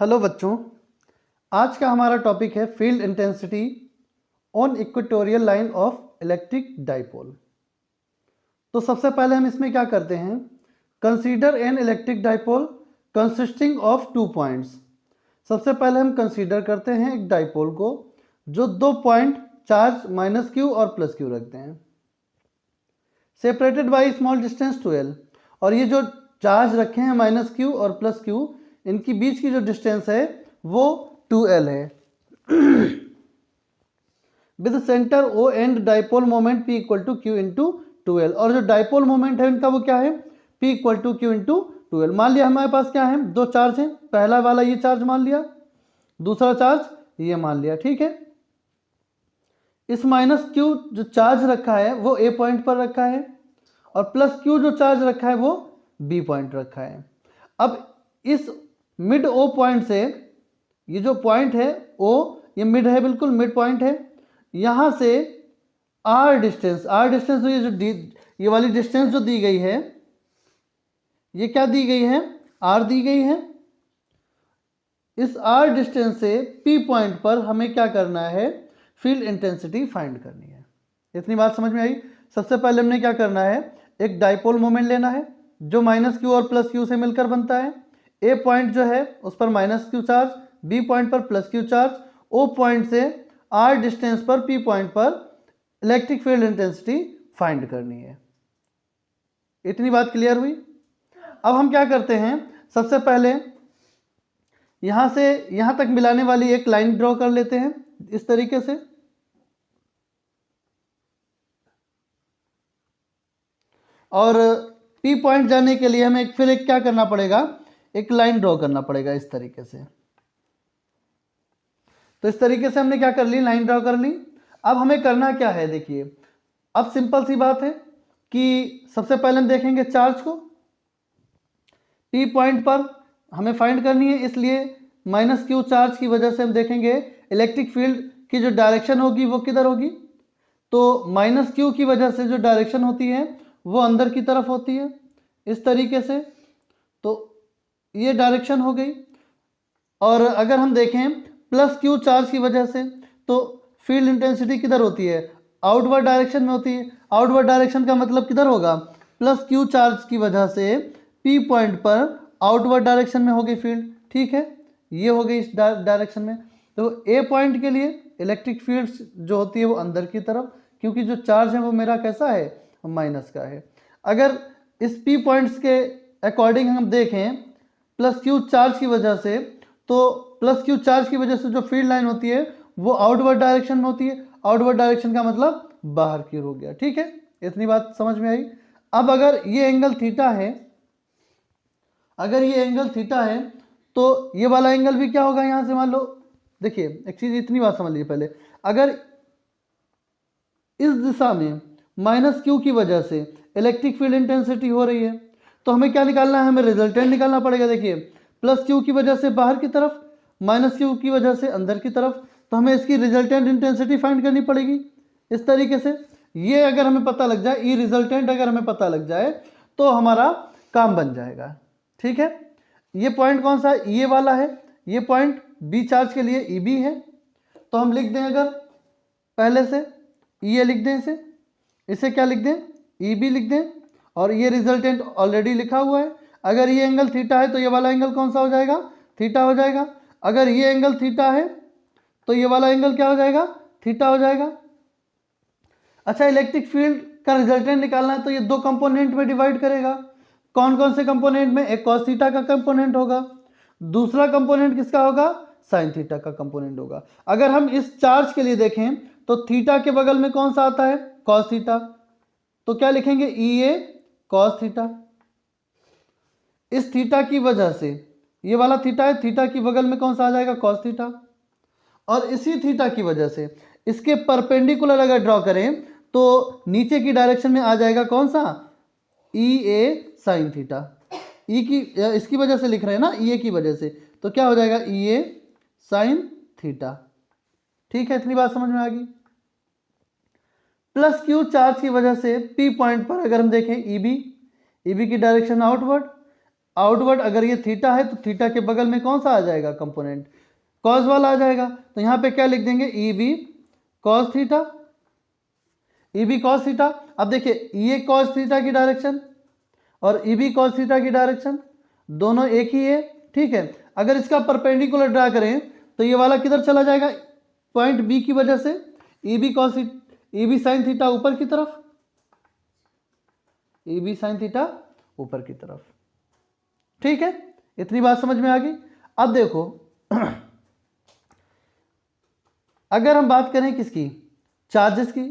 Hello बच्चों, आज का हमारा टॉपिक है field intensity on equatorial line of electric dipole. तो सबसे पहले हम इसमें क्या करते हैं, consider an electric dipole consisting of 2 points. सबसे पहले हम कंसीडर करते हैं एक डाइपोल को जो 2 पॉइंट चार्ज माइनस क्यू और प्लस क्यू रखते हैं, separated by small distance 2l। और ये जो चार्ज रखे हैं माइनस क्यू और प्लस क्यू, इनकी बीच की जो डिस्टेंस है वो 2l है। With centre O and dipole moment P equal to q into 2l। और जो डाइपोल मोमेंट है इनका वो क्या है, P equal to q into 2l। मान लिया हमारे पास क्या है, 2 चार्ज हैं, पहला वाला ये चार्ज मान लिया, दूसरा चार्ज ये मान लिया, ठीक है। इस माइनस क्यू जो चार्ज रखा है वो A पॉइंट पर रखा है और प्लस क्यू जो चार्ज रखा है वो B पॉइंट रखा है। अब इस मिड O पॉइंट से, ये जो पॉइंट है O, ये मिड है, बिल्कुल मिड पॉइंट है, यहाँ से R डिस्टेंस तो ये वाली डिस्टेंस जो दी गई है, ये क्या दी गई है, R दी गई है। इस R डिस्टेंस से P पॉइंट पर हमें क्या करना है, फील्ड इंटेंसिटी फाइंड करनी है। इतनी बात समझ में आई। सबसे पहले हमने क्या करना है, एक डाइपोल मोमेंट लेना है जो माइनस क्यू और प्लस क्यू से मिलकर बनता है। A पॉइंट जो है उस पर minus Q charge, B point पर plus Q charge, O point से R डिस्टेंस पर P पॉइंट पर इलेक्ट्रिक फील्ड इंटेंसिटी फाइंड करनी है। इतनी बात क्लियर हुई। अब हम क्या करते हैं, सबसे पहले यहां से यहां तक मिलाने वाली एक लाइन ड्रॉ कर लेते हैं इस तरीके से। और P पॉइंट जाने के लिए हमें फिर एक क्या करना पड़ेगा, एक लाइन ड्रॉ करना पड़ेगा इस तरीके से। तो इस तरीके से हमने क्या कर ली, लाइन ड्रॉ कर ली। अब हमें करना क्या है, देखिए अब सिंपल सी बात है कि सबसे पहले हम देखेंगे चार्ज को। P पॉइंट पर हमें फाइंड करनी है, इसलिए माइनस क्यू चार्ज की वजह से हम देखेंगे इलेक्ट्रिक फील्ड की जो डायरेक्शन होगी वो किधर होगी। तो माइनस क्यू की वजह से जो डायरेक्शन होती है वो अंदर की तरफ होती है इस तरीके से। तो ये डायरेक्शन हो गई। और अगर हम देखें प्लस क्यू चार्ज की वजह से, तो फील्ड इंटेंसिटी किधर होती है, आउटवर्ड डायरेक्शन में होती है। आउटवर्ड डायरेक्शन का मतलब किधर होगा, प्लस क्यू चार्ज की वजह से P पॉइंट पर आउटवर्ड डायरेक्शन में होगी फील्ड, ठीक है, ये हो गई इस डायरेक्शन में। तो A पॉइंट के लिए इलेक्ट्रिक फील्ड जो होती है वो अंदर की तरफ, क्योंकि जो चार्ज है वो मेरा कैसा है, माइनस का है। अगर इस P पॉइंट्स के अकॉर्डिंग हम देखें प्लस क्यू चार्ज की वजह से, तो प्लस क्यू चार्ज की वजह से जो फील्ड लाइन होती है वो आउटवर्ड डायरेक्शन में होती है। आउटवर्ड डायरेक्शन का मतलब बाहर की ओर हो गया, ठीक है। इतनी बात समझ में आई। अब अगर ये एंगल थीटा है, अगर ये एंगल थीटा है तो ये वाला एंगल भी क्या होगा, यहां से मान लो, देखिए एक चीज इतनी बात समझ लीजिए पहले। अगर इस दिशा में माइनस क्यू की वजह से इलेक्ट्रिक फील्ड इंटेंसिटी हो रही है, तो हमें क्या निकालना है, हमें रिजल्टेंट निकालना पड़ेगा। देखिए प्लस क्यू की वजह से बाहर की तरफ, माइनस क्यू की वजह से अंदर की तरफ, तो हमें इसकी रिजल्टेंट इंटेंसिटी फाइंड करनी पड़ेगी इस तरीके से। ये अगर हमें पता लग जाए, ई रिजल्टेंट अगर हमें पता लग जाए तो हमारा काम बन जाएगा, ठीक है। ये पॉइंट कौन सा है, ये वाला है, ये पॉइंट B चार्ज के लिए EB है। तो हम लिख दें, अगर पहले से ये लिख दें, इसे क्या लिख दें, EB लिख दें। और ये रिजल्टेंट ऑलरेडी लिखा हुआ है। अगर ये एंगल थीटा है तो ये वाला एंगल कौन सा हो जाएगा, थीटा हो जाएगा। अगर ये एंगल थीटा है तो ये वाला एंगल क्या हो जाएगा, थीटा हो जाएगा। अच्छा, इलेक्ट्रिक फील्ड का रिजल्टेंट निकालना है तो ये 2 कंपोनेंट में डिवाइड करेगा। कौन कौन से कंपोनेंट में, एक कॉस थीटा का कंपोनेंट होगा, दूसरा कंपोनेंट किसका होगा, साइन थीटा का कंपोनेंट होगा। अगर हम इस चार्ज के लिए देखें तो थीटा के बगल में कौन सा आता है, कॉस थीटा, तो क्या लिखेंगे, EA कॉस थीटा। इस थीटा की वजह से, ये वाला थीटा है, थीटा की बगल में कौन सा आ जाएगा, कॉस थीटा। और इसी थीटा की वजह से इसके परपेंडिकुलर अगर ड्रॉ करें तो नीचे की डायरेक्शन में आ जाएगा कौन सा, EA साइन थीटा। ई की इसकी वजह से लिख रहे हैं ना, EA की वजह से, तो क्या हो जाएगा, EA साइन थीटा, ठीक है। इतनी बात समझ में आ गई। प्लस क्यू चार्ज की वजह से P पॉइंट पर अगर हम देखें EB की डायरेक्शन आउटवर्ड, आउटवर्ड अगर ये थीटा है तो थीटा के बगल में कौन सा आ जाएगा कंपोनेंट, कॉस वाला आ जाएगा। तो यहाँ पे क्या लिख देंगे, E B cos theta, E B cos theta. अब देखिए ये कॉस थीटा की डायरेक्शन और ई बी कॉस थीटा की डायरेक्शन दोनों एक ही है, ठीक है। अगर इसका परपेंडिकुलर ड्रा करें तो ये वाला किधर चला जाएगा, पॉइंट बी की वजह से E B cos E B sine theta ऊपर की तरफ, ई बी साइन थीटा ऊपर की तरफ, ठीक है। इतनी बात समझ में आ गई। अब देखो अगर हम बात करें किसकी, चार्जेस की,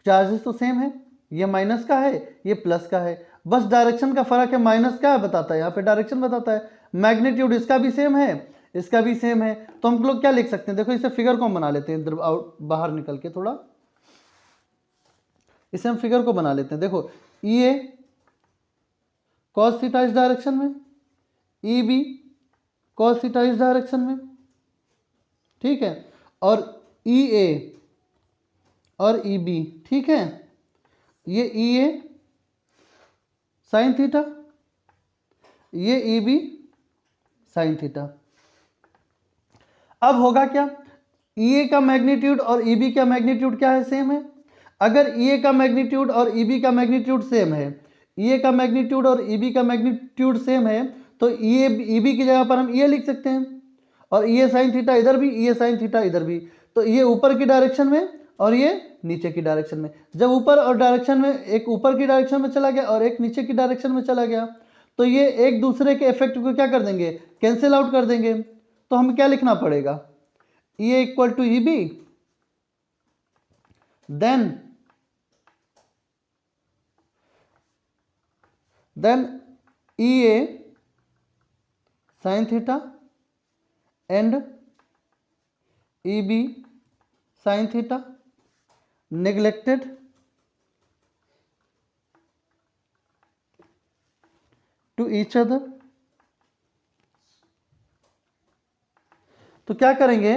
चार्जेस तो सेम है, ये माइनस का है ये प्लस का है, बस डायरेक्शन का फर्क है। माइनस क्या बताता है, यहाँ पे डायरेक्शन बताता है। मैग्नीट्यूड इसका भी सेम है इसका भी सेम है, तो हम लोग क्या लिख सकते हैं, देखो इसे फिगर को हम बना लेते हैं, इधर बाहर निकल के थोड़ा इसे हम फिगर को बना लेते हैं। देखो ई ए कॉस थीटा इस डायरेक्शन में, ई बी कॉस थीटा इस डायरेक्शन में, ठीक है, और ई ए और ई बी, ठीक है, ये ई ए साइन थीटा, ये ई बी साइन थीटा। अब होगा क्या, ई ए का मैग्नीट्यूड और ई बी का मैग्नीट्यूड क्या है, सेम है। अगर ई ए का मैग्नीट्यूड और ई बी का मैग्नीट्यूड सेम है, ई ए का मैग्नीट्यूड और ई बी का मैग्नीट्यूड सेम है, तो ई बी की जगह पर हम ई ए लिख सकते हैं, और ई ए साइन थीटा इधर भी, ई ए साइन थीटा इधर भी, तो ये ऊपर की डायरेक्शन में और ये नीचे की डायरेक्शन में। जब ऊपर और डायरेक्शन में, एक ऊपर की डायरेक्शन में चला गया और एक नीचे की डायरेक्शन में चला गया, तो ये एक दूसरे के इफेक्ट को क्या कर देंगे, कैंसिल आउट कर देंगे। तो हमें क्या लिखना पड़ेगा, E A equal to E B, then E A sine theta and E B sine theta neglected to each other। तो क्या करेंगे,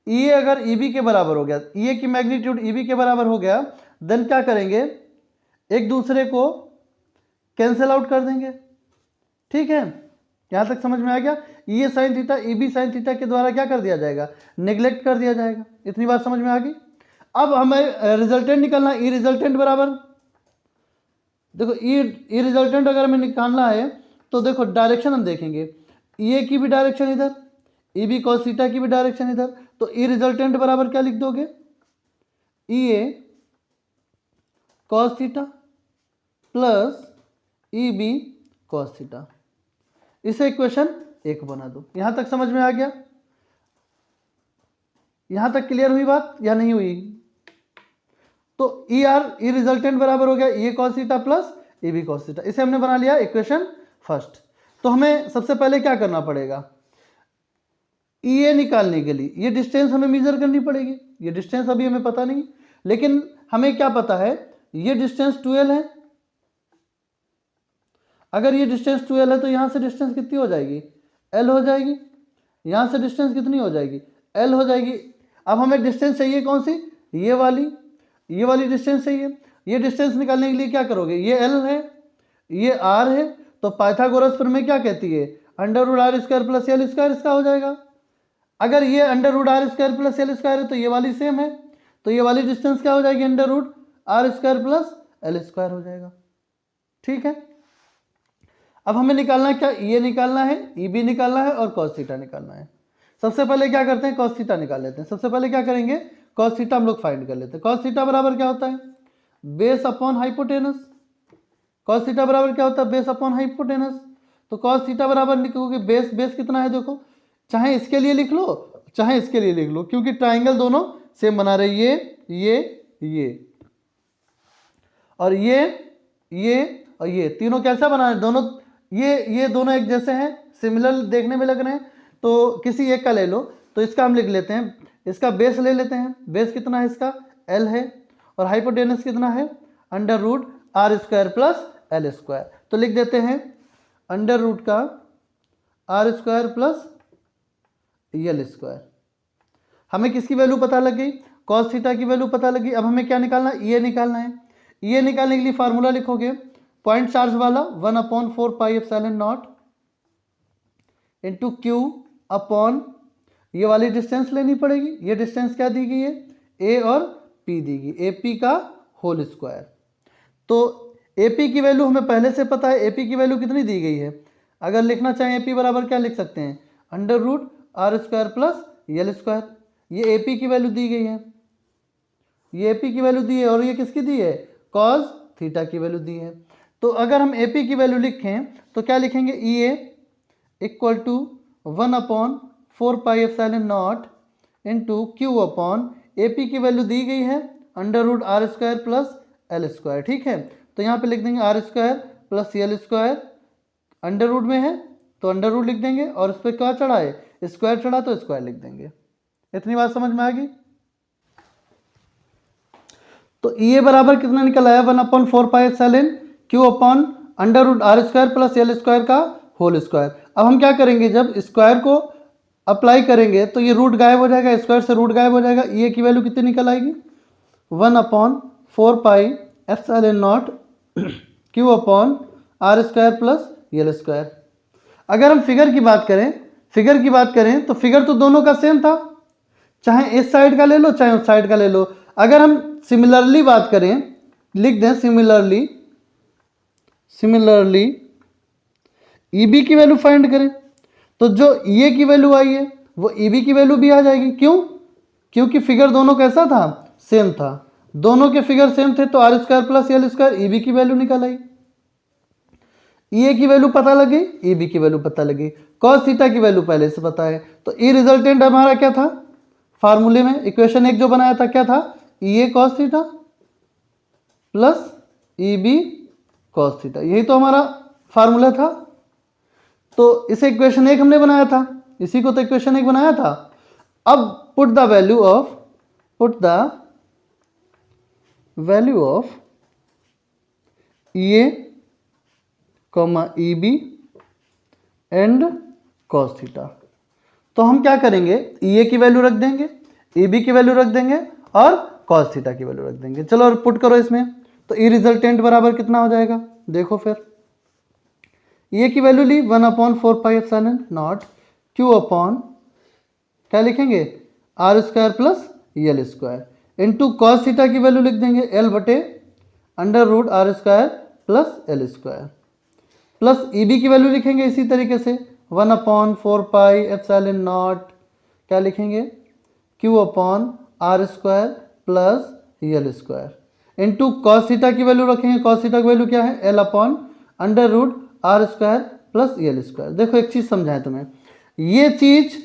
ई ए अगर ई बी के बराबर हो गया, ई ए की मैग्नीट्यूड ई बी के बराबर हो गया, देन क्या करेंगे, एक दूसरे को कैंसिल आउट कर देंगे, ठीक है। यहां तक समझ में आ गया। E A sine theta E B sine theta के द्वारा क्या कर दिया जाएगा, नेग्लेक्ट कर दिया जाएगा। इतनी बात समझ में आ गई। अब हमें रिजल्टेंट निकालना, ई रिजल्टेंट बराबर, देखो ई रिजल्टेंट अगर हमें निकालना है तो देखो डायरेक्शन हम देखेंगे, ई ए की भी डायरेक्शन इधर, ई बी कॉस थीटा की भी डायरेक्शन इधर, तो ई रिजल्टेंट बराबर क्या लिख दोगे, E A cos theta plus E B cos theta. इसे इक्वेशन 1 बना दो। यहां तक समझ में आ गया, यहां तक क्लियर हुई बात या नहीं हुई। तो ई आर ई रिजल्टेंट बराबर हो गया E A cos theta plus E B cos theta. इसे हमने बना लिया इक्वेशन फर्स्ट। तो हमें सबसे पहले क्या करना पड़ेगा, ई ए निकालने के लिए ये डिस्टेंस हमें मेजर करनी पड़ेगी। ये डिस्टेंस अभी हमें पता नहीं, लेकिन हमें क्या पता है, ये डिस्टेंस 12 है। अगर ये डिस्टेंस 12 है तो यहां से डिस्टेंस कितनी हो जाएगी, एल हो जाएगी। यहां से डिस्टेंस कितनी हो जाएगी, एल हो जाएगी। अब हमें डिस्टेंस चाहिए कौन सी, ये वाली डिस्टेंस चाहिए। ये डिस्टेंस निकालने के लिए क्या करोगे, ये एल है ये आर है, तो पाइथागोरस प्रमेय क्या कहती है, under root are square plus L square इसका हो जाएगा। अगर ये under root are square plus L square है तो ये वाली सेम है, तो ये वाली डिस्टेंस क्या हो जाएगी, under root are square plus L square हो जाएगा, ठीक है। अब हमें निकालना क्या, ये निकालना है, ई बी निकालना है और कॉस थीटा निकालना है। सबसे पहले क्या करते हैं, कॉस थीटा निकाल लेते हैं। सबसे पहले क्या करेंगे, कॉस थीटा हम लोग फाइंड कर लेते हैं। कॉस थीटा बराबर क्या होता है, base upon hypotenuse. Cos theta बराबर क्या होता है, बेस अपॉन हाइपोटेनस। तो कॉस थीटा बराबर लिखोगे बेस कितना है, देखो चाहे इसके लिए लिख लो चाहे इसके लिए लिख लो, क्योंकि ट्राइंगल दोनों सेम बना रहे, ये और ये और ये तीनों कैसा बना रहे, दोनों ये दोनों एक जैसे हैं, सिमिलर देखने में लग रहे हैं। तो किसी एक का ले लो, तो इसका हम लिख लेते हैं, इसका बेस ले लेते हैं। बेस कितना है इसका, एल है, और हाइपोटेनस कितना है, under root are square plus L square. तो लिख देते हैं अंडर रूट का r square plus L square. हमें किसकी वैल्यू पता लग गई, कॉस थीटा की वैल्यू पता लगी। अब हमें क्या निकालना है, ये निकालना है। ये निकालने के लिए फार्मूला लिखोगे, पॉइंट चार्ज वाला 1/4 pi epsilon not into Q upon ये वाली डिस्टेंस लेनी पड़ेगी। ये डिस्टेंस क्या दी गई है, ए और पी दी गई, ए पी का होल स्क्वायर। तो ए पी की वैल्यू हमें पहले से पता है, ए पी की वैल्यू कितनी दी गई है। अगर लिखना चाहें ए पी बराबर क्या लिख सकते हैं, under root are square plus L square. ये ए पी की वैल्यू दी गई है, ये ए पी की वैल्यू दी है, और ये किसकी दी है, कॉस थीटा की वैल्यू दी है। तो अगर हम ए पी की वैल्यू लिखें तो क्या लिखेंगे, E A equal to 1/4πε0 into Q upon A P की वैल्यू दी गई है under root are square plus L square. ठीक है, तो यहाँ पे लिख देंगे R square plus L square, under root में है तो अंडर रूट लिख देंगे, और इस पर क्या चढ़ा है, स्क्वायर चढ़ा तो स्क्वायर लिख देंगे। इतनी बात समझ में आ गई। तो ये बराबर कितना निकल आया, 1/4πε upon under root are square plus L square का होल स्क्वायर। अब हम क्या करेंगे, जब स्क्वायर को अप्लाई करेंगे तो ये रूट गायब हो जाएगा, स्क्वायर से रूट गायब हो जाएगा, ये की वैल्यू कितनी निकल आएगी, 1/4πε0 Q upon are square plus L square. अगर हम फिगर की बात करें तो फिगर तो दोनों का सेम था, चाहे इस साइड का ले लो चाहे उस साइड का ले लो। अगर हम सिमिलरली बात करें, लिख दें सिमिलरली ई बी की वैल्यू फाइंड करें, तो जो ये की वैल्यू आई है वो ई बी की वैल्यू भी आ जाएगी। क्यों, क्योंकि फिगर दोनों कैसा था, सेम था, दोनों के फिगर सेम थे, तो r square plus L square, E B की वैल्यू निकल आई। ई ए की वैल्यू पता लगी, ई बी की वैल्यू पता लगी, कॉस थीटा की वैल्यू पहले से पता है। तो ई रिजल्टेंट हमारा क्या था, फार्मूले में इक्वेशन एक जो बनाया था क्या था, E A cos theta plus E B cos theta, यही तो हमारा फार्मूला था। तो इसे इक्वेशन एक हमने बनाया था, इसी को तो इक्वेशन एक बनाया था। अब put the value of E A comma E B and cos theta. तो हम क्या करेंगे, ई ए की वैल्यू रख देंगे, ई बी की वैल्यू रख देंगे और कॉस थीटा की वैल्यू रख देंगे। चलो और पुट करो इसमें, तो ई रिजल्टेंट बराबर कितना हो जाएगा, देखो फिर ये की वैल्यू ली 1/4πε0 क्यू अपॉन क्या लिखेंगे, r square plus L square into cos theta की वैल्यू लिख देंगे एल बटे under root are square plus L square, plus E B की वैल्यू लिखेंगे इसी तरीके से 1/4πε0 क्या लिखेंगे, q upon are square plus L square into cos theta की वैल्यू रखेंगे, कॉस थीटा की वैल्यू क्या है, l upon under root are square plus L square. देखो एक चीज़ समझाएं तुम्हें, ये चीज़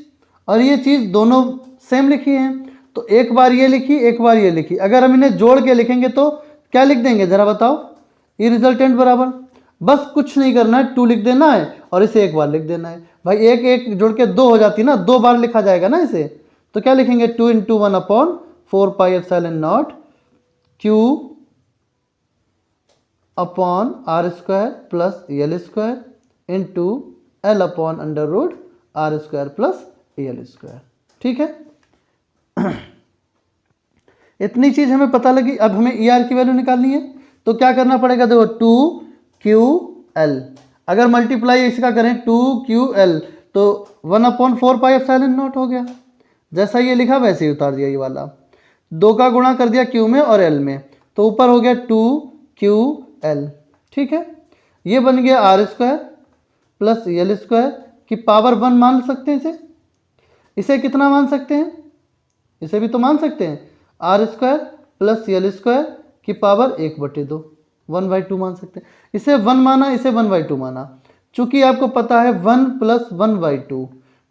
और ये चीज़ दोनों सेम लिखी हैं, तो एक बार ये लिखी एक बार ये लिखी, अगर हम इन्हें जोड़ के लिखेंगे तो क्या लिख देंगे जरा बताओ, ई रिजल्टेंट बराबर, बस कुछ नहीं करना है, 2 लिख देना है और इसे एक बार लिख देना है। भाई एक एक जोड़ के 2 हो जाती ना, 2 बार लिखा जाएगा ना इसे, तो क्या लिखेंगे 2 × 1/4πε0 Q upon are square plus L square into L upon under root are square plus L square. ठीक है, इतनी चीज हमें पता लगी। अब हमें ई आर की वैल्यू निकालनी है, तो क्या करना पड़ेगा, देखो 2QL, अगर मल्टीप्लाई इसका करें 2QL तो 1/4πε0 हो गया, जैसा ये लिखा वैसे ही उतार दिया, ये वाला 2 का गुणा कर दिया Q में और L में, तो ऊपर हो गया 2QL। ठीक है, ये बन गया r square plus L square की पावर 1 मान सकते हैं इसे कितना मान सकते हैं, इसे भी तो मान सकते हैं, r square plus L square की पावर 1/2, 1/2 मान सकते हैं। इसे 1 माना, इसे 1/2 माना, चूंकि आपको पता है 1 + 1/2,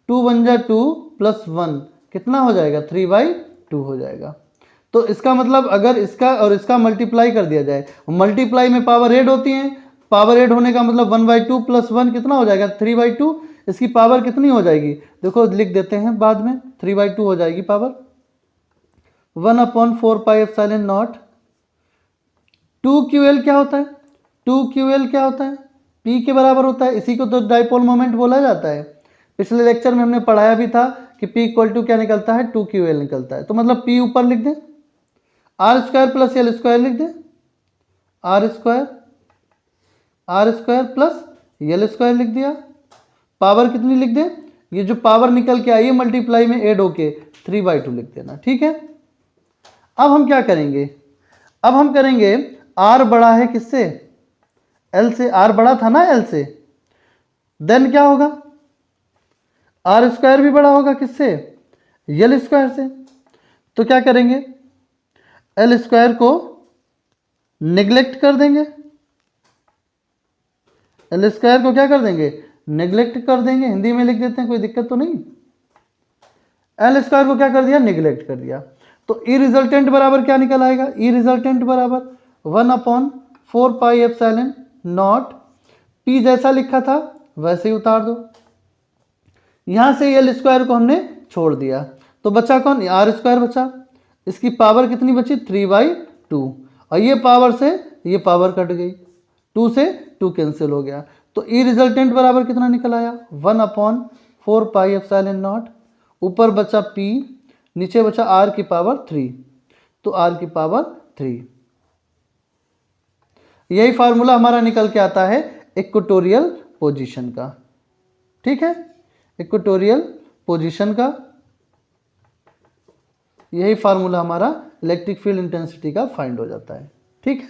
2 बन जा 2 + 1 कितना हो जाएगा, 3/2 हो जाएगा। तो इसका मतलब अगर इसका और इसका मल्टीप्लाई कर दिया जाए, मल्टीप्लाई में पावर ऐड होती है, पावर ऐड होने का मतलब 1/2 + 1 कितना हो जाएगा, 3/2, इसकी पावर कितनी हो जाएगी, देखो लिख देते हैं बाद में, 3/2 हो जाएगी पावर। 1/4πε0 2QL क्या होता है, 2QL क्या होता है, P के बराबर होता है, इसी को तो डाइपोल मोमेंट बोला जाता है। पिछले लेक्चर में हमने पढ़ाया भी था कि P = क्या निकलता है, 2QL निकलता है। तो मतलब P ऊपर लिख दें, R square plus L square लिख दें, R square plus L square लिख दिया, पावर कितनी लिख दें, ये जो पावर निकल के आई है मल्टीप्लाई में ऐड होके 3/2 लिख देना, ठीक है। अब हम क्या करेंगे, अब हम करेंगे r बड़ा है किससे, l से, r बड़ा था ना l से, देन क्या होगा, r स्क्वायर भी बड़ा होगा किससे, l स्क्वायर से। तो क्या करेंगे, l स्क्वायर को नेग्लेक्ट कर देंगे, l स्क्वायर को क्या कर देंगे, नेग्लेक्ट कर देंगे, हिंदी में लिख देते हैं, कोई दिक्कत तो नहीं। l स्क्वायर को क्या कर दिया, नेग्लेक्ट कर दिया। तो ई रिजल्टेंट बराबर क्या निकल आएगा, ई रिजल्टेंट बराबर 1/4πε0 p जैसा लिखा था वैसे ही उतार दो। यहां से एल स्क्वायर को हमने छोड़ दिया तो बचा कौन, आर स्क्वायर बचा, इसकी पावर कितनी बची 3/2, और ये पावर से ये पावर कट गई, 2 से 2 कैंसिल हो गया। तो ई रिजल्टेंट बराबर कितना निकल आया 1/4πε0, ऊपर बचा p, नीचे बचा r की पावर 3, तो r की पावर 3। यही फार्मूला हमारा निकल के आता है इक्वेटोरियल पोजीशन का, ठीक है, इक्वेटोरियल पोजीशन का यही फार्मूला हमारा इलेक्ट्रिक फील्ड इंटेंसिटी का फाइंड हो जाता है, ठीक है।